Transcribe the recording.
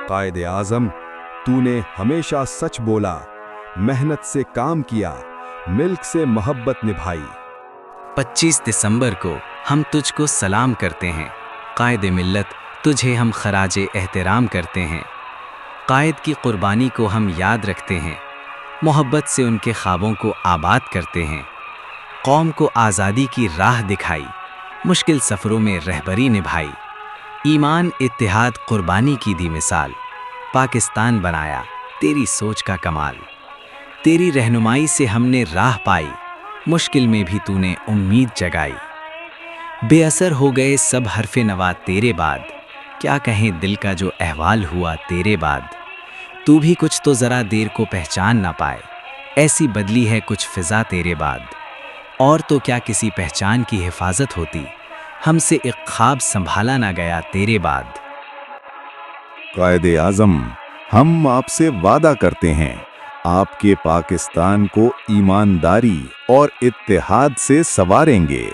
قائد اعظم، तूने हमेशा सच बोला, मेहनत से काम किया, मिल्क से मोहब्बत निभाई। 25 दिसंबर को हम तुझको सलाम करते हैं। कायद मिल्लत, तुझे हम खराज एहतराम करते हैं। कायद की कुर्बानी को हम याद रखते हैं, मोहब्बत से उनके ख्वाबों को आबाद करते हैं। कौम को आज़ादी की राह दिखाई, मुश्किल सफ़रों में रहबरी निभाई। ईमान इत्तेहाद कुर्बानी की दी मिसाल, पाकिस्तान बनाया तेरी सोच का कमाल। तेरी रहनुमाई से हमने राह पाई, मुश्किल में भी तूने उम्मीद जगाई। बेअसर हो गए सब हरफ़े नवा तेरे बाद, क्या कहें दिल का जो अहवाल हुआ तेरे बाद। तू भी कुछ तो ज़रा देर को पहचान ना पाए, ऐसी बदली है कुछ फ़िज़ा तेरे बाद। और तो क्या किसी पहचान की हिफाजत होती, हमसे एक ख्वाब संभाला ना गया तेरे बाद। कायद आज़म, हम आपसे वादा करते हैं, आपके पाकिस्तान को ईमानदारी और इत्तेहाद से संवारेंगे।